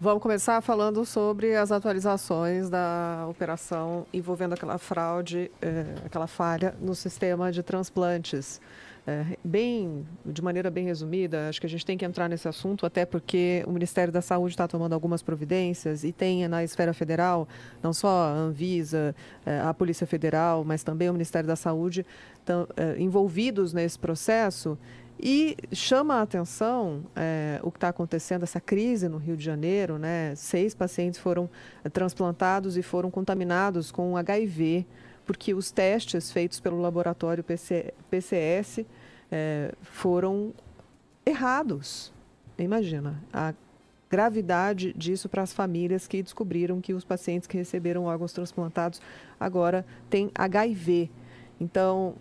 Vamos começar falando sobre as atualizações da operação envolvendo aquela fraude, aquela falha no sistema de transplantes. De maneira bem resumida, acho que a gente tem que entrar nesse assunto, até porque o Ministério da Saúde está tomando algumas providências e tem na esfera federal, não só a Anvisa, a Polícia Federal, mas também o Ministério da Saúde, envolvidos nesse processo. E chama a atenção o que está acontecendo, essa crise no Rio de Janeiro, né? 6 pacientes foram transplantados e foram contaminados com HIV, porque os testes feitos pelo laboratório PCS foram errados. Imagina a gravidade disso para as famílias que descobriram que os pacientes que receberam órgãos transplantados agora têm HIV. Então,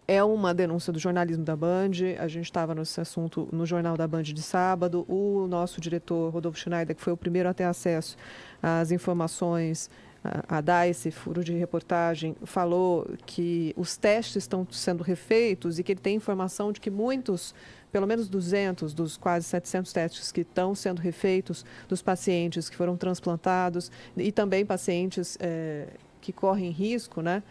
é uma denúncia do jornalismo da Band. A gente estava nesse assunto no Jornal da Band de sábado. O nosso diretor, Rodolfo Schneider, que foi o primeiro a ter acesso às informações, a dar esse furo de reportagem, falou que os testes estão sendo refeitos e que ele tem informação de que muitos, pelo menos 200 dos quase 700 testes que estão sendo refeitos dos pacientes que foram transplantados e também pacientes que correm risco, né?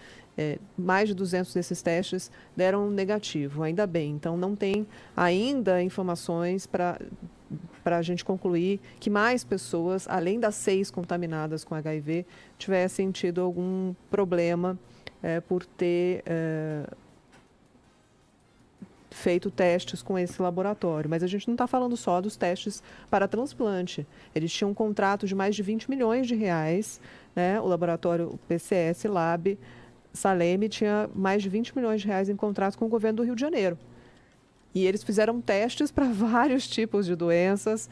Mais de 200 desses testes deram negativo, ainda bem. Então, não tem ainda informações para a gente concluir que mais pessoas, além das 6 contaminadas com HIV, tivessem tido algum problema por ter feito testes com esse laboratório. Mas a gente não está falando só dos testes para transplante. Eles tinham um contrato de mais de 20 milhões de reais, né? O laboratório PCS Lab Salem tinha mais de 20 milhões de reais em contratos com o governo do Rio de Janeiro. E eles fizeram testes para vários tipos de doenças,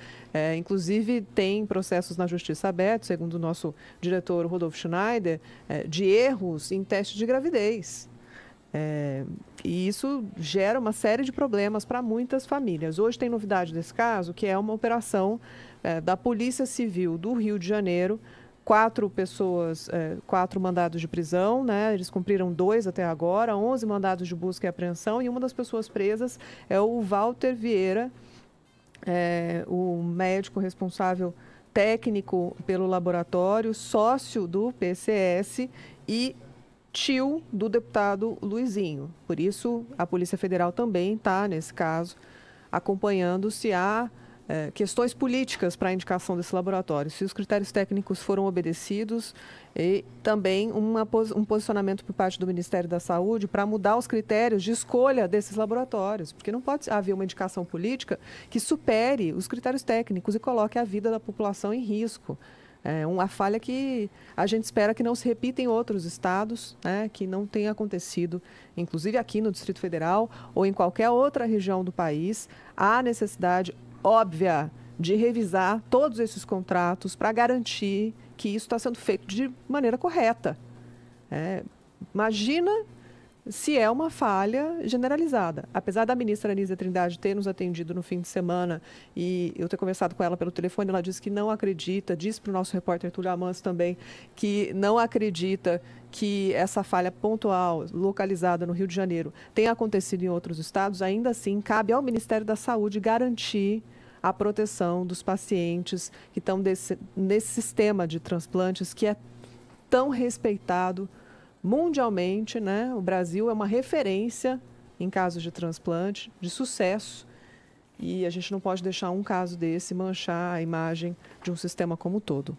inclusive tem processos na Justiça abertos, segundo o nosso diretor Rodolfo Schneider, de erros em testes de gravidez. E isso gera uma série de problemas para muitas famílias. Hoje tem novidade desse caso, que é uma operação da Polícia Civil do Rio de Janeiro. 4 pessoas, 4 mandados de prisão, né? Eles cumpriram 2 até agora, 11 mandados de busca e apreensão, e uma das pessoas presas é o Walter Vieira, o médico responsável técnico pelo laboratório, sócio do PCS e tio do deputado Luizinho. Por isso, a Polícia Federal também está, nesse caso, acompanhando se há questões políticas para a indicação desse laboratório, se os critérios técnicos foram obedecidos e também um posicionamento por parte do Ministério da Saúde para mudar os critérios de escolha desses laboratórios, porque não pode haver uma indicação política que supere os critérios técnicos e coloque a vida da população em risco. É uma falha que a gente espera que não se repita em outros estados, né, que não tenha acontecido, inclusive aqui no Distrito Federal ou em qualquer outra região do país. Há necessidade óbvia de revisar todos esses contratos para garantir que isso está sendo feito de maneira correta. Imagina se é uma falha generalizada. Apesar da ministra Anísia Trindade ter nos atendido no fim de semana e eu ter conversado com ela pelo telefone, ela disse que não acredita, disse para o nosso repórter Túlio Amans também, que não acredita que essa falha pontual, localizada no Rio de Janeiro, tenha acontecido em outros estados. Ainda assim, cabe ao Ministério da Saúde garantir a proteção dos pacientes que estão nesse sistema de transplantes que é tão respeitado mundialmente, né? O Brasil é uma referência em casos de transplante, de sucesso, e a gente não pode deixar um caso desse manchar a imagem de um sistema como um todo.